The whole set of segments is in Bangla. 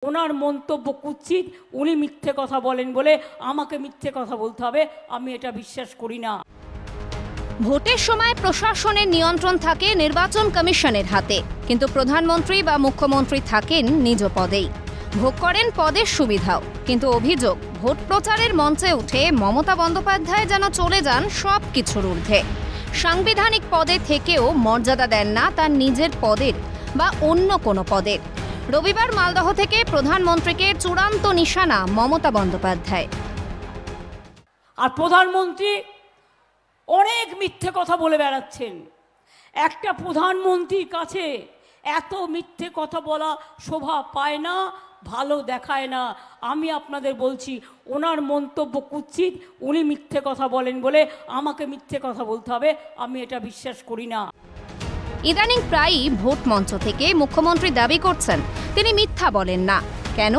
ওনার মন্তব্য কুৎসিত, উনি মিথ্যে কথা বলেন বলে আমাকে মিথ্যে কথা বলতে হবে, আমি এটা বিশ্বাস করি না। ভোটের সময় প্রশাসনের নিয়ন্ত্রণ থাকে নির্বাচন কমিশনের হাতে, কিন্তু প্রধানমন্ত্রী বা মুখ্যমন্ত্রী থাকেন নিজ পদেই, ভোগ করেন পদের সুবিধাও। কিন্তু অভিযোগ, ভোট প্রচারের মঞ্চে উঠে মমতা বন্দ্যোপাধ্যায় যেন চলে যান সব কিছুর ঊর্ধ্বে। সাংবিধানিক পদে থেকেও মর্যাদা দেন না তার নিজের পদের বা অন্য কোনো পদের। রবিবার মালদহ থেকে প্রধানমন্ত্রীকে চূড়ান্ত নিশানা মমতা বন্দ্যোপাধ্যায়। আর প্রধানমন্ত্রী অনেক মিথ্যে কথা বলে বেড়াচ্ছেন। একটা প্রধানমন্ত্রীর কাছে এত মিথ্যে কথা বলা শোভা পায় না, ভালো দেখায় না। আমি আপনাদের বলছি, ওনার মন্তব্য কুৎসিত, উনি মিথ্যে কথা বলেন বলে আমাকে মিথ্যে কথা বলতে হবে, আমি এটা বিশ্বাস করি না। ইদানিং প্রায়ই ভোট মঞ্চ থেকে মুখ্যমন্ত্রী দাবি করছেন তিনি মিথ্যা বলেন না। কেন?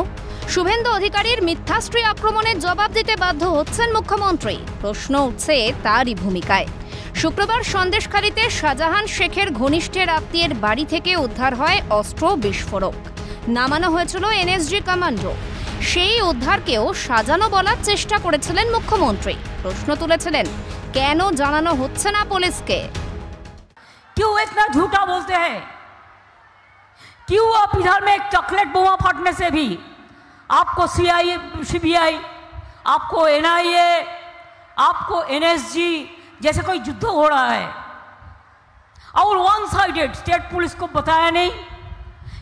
শুভেন্দু অধিকারীর মিথ্যাশ্রী আক্রমণের জবাব দিতে বাধ্য হচ্ছেন মুখ্যমন্ত্রী। প্রশ্ন উঠছে তারই ভূমিকায়। শুক্রবার সন্দেশখালীতে শাহজাহান শেখের ঘনিষ্ঠের আত্মীয়ের বাড়ি থেকে উদ্ধার হয় অস্ত্র বিস্ফোরক। নামানো হয়েছিল এনএসজি কমান্ডো। সেই উদ্ধারকেও সাজানো বলার চেষ্টা করেছিলেন মুখ্যমন্ত্রী। প্রশ্ন তুলেছিলেন, কেন জানানো হচ্ছে না পুলিশকে? क्यों इतना झूठा बोलते हैं? क्यों आप इधर में एक चॉकलेट बोमा फटने से भी आपको सीबीआई, आपको एनआईए, आपको एनएसजी जैसे कोई युद्ध हो रहा है, और वन साइडेड स्टेट पुलिस को बताया नहीं,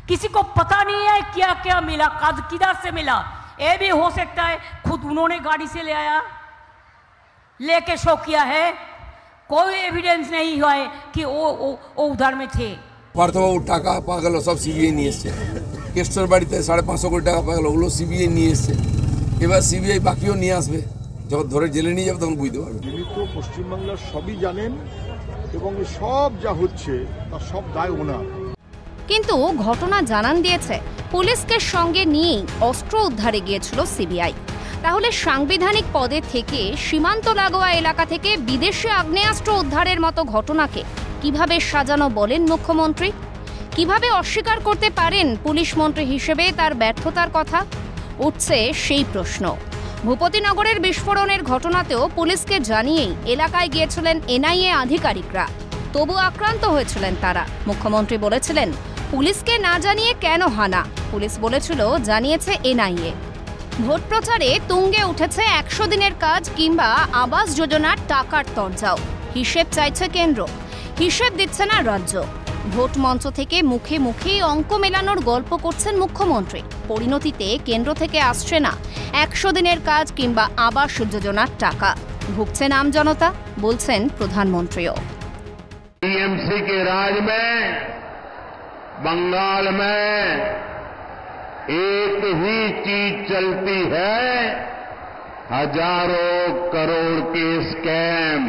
किसी को पता नहीं है क्या क्या मिला, किधर से मिला। ये भी हो सकता है खुद उन्होंने गाड़ी से ले आया, लेके शो किया है, कोई एविडेंस नहीं हुआ है कि वो उधर में थे। পার্থবাবু টাকা পাওয়া গেল, সব সিবিআই নিয়ে এসছে। কেষ্টর বাড়িতে 550 কোটি টাকা পাওয়া গেল, ওগুলো সিবিআই নিয়ে এসছে। এবার সিবিআই বাকিও নিয়ে আসবে, যখন ধরে জেলে নিয়ে যাবে তখন বুঝতে পারবে। তিনি তো পশ্চিমবাংলার সবই জানেন এবং সব যা হচ্ছে তার সব দায় ওনার। কিন্তু ঘটনা জানান দিয়েছে পুলিশকে সঙ্গে নিয়েই অস্ত্র উদ্ধারে গিয়েছিল সিবিআই। তাহলে সাংবিধানিক পদে থেকে সীমান্ত লাগোয়া এলাকা থেকে বিদেশি আগ্নেয়াস্ত্র উদ্ধারের মতো ঘটনাকে কিভাবে সাজানো বলেন মুখ্যমন্ত্রী? কিভাবে অস্বীকার করতে পারেন পুলিশ মন্ত্রী হিসেবে তার ব্যর্থতার কথা? উঠছে সেই প্রশ্ন। ভূপতিনগরের বিস্ফোরণের ঘটনাতেও পুলিশকে জানিয়েই এলাকায় গিয়েছিলেন এনআইএ আধিকারিকরা। তবু আক্রান্ত হয়েছিলেন তারা। মুখ্যমন্ত্রী বলেছিলেন, পুলিশকে না জানিয়ে কেন হানা? পুলিশ বলেছিল জানিয়েছে এনআইএ। ভোট প্রচারে তুঙ্গে উঠেছে 100 দিনের কাজ কিংবা আবাস যোজনার টাকার তরজাও। হিসেব চাইছে কেন্দ্র, হিসেব দিচ্ছে না রাজ্য। ভোট মঞ্চ থেকে মুখে মুখেই অঙ্ক মেলানোর গল্প করছেন মুখ্যমন্ত্রী। পরিণতিতে কেন্দ্র থেকে আসছে না 100 দিনের কাজ কিংবা আবাস যোজনার টাকা। ভুগছেন আম জনতা, বলছেন প্রধানমন্ত্রীও। टीएमसी के राज में बंगाल में एक ही चीज चलती है, हजारों करोड़ के स्कैम।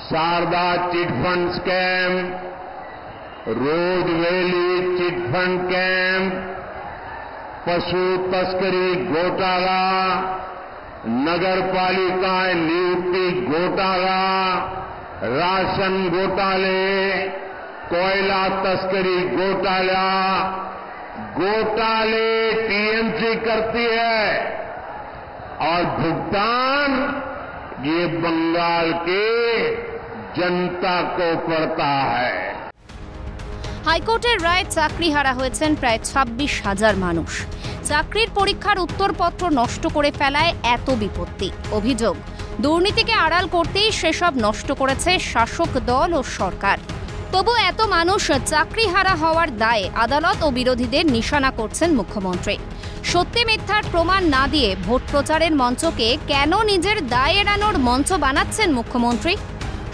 शारदा चिटफंड स्कैम, रोज वैली चिटफंड स्कैम, पशु तस्करी घोटाला, नगर पालिका नियुक्ति घोटाला, राशन घोटाले, कोयला तस्करी घोटाला, घोटाले टीएमसी करती है और भुगतान ये बंगाल के जनता को पड़ता है। হাইকোর্টের রায় চাকরিহারা হয়েছেন প্রায় 26,000 মানুষ। চাকরির পরীক্ষার উত্তরপত্র নষ্ট করে ফেলায় এত বিপত্তি। অভিযোগ, দুর্নীতিকে আড়াল করতেই সেসব নষ্ট করেছে শাসক দল ও সরকার। তবু এত মানুষ চাকরিহারা হওয়ার দায়ে আদালত ও বিরোধীদের নিশানা করছেন মুখ্যমন্ত্রী। সত্যি মিথ্যার প্রমাণ না দিয়ে ভোট প্রচারের মঞ্চকে কেন নিজের দায় এড়ানোর মঞ্চ বানাচ্ছেন মুখ্যমন্ত্রী?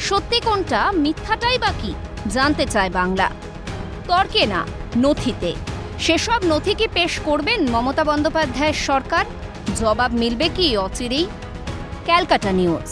সত্যি কোনটা, মিথ্যাটাই বা কি জানতে চায় বাংলা। তর্কে না, নথিতে। সেসব নথি কি পেশ করবেন মমতা বন্দ্যোপাধ্যায়ের সরকার? জবাব মিলবে কি অচিরেই? ক্যালকাটা নিউজ।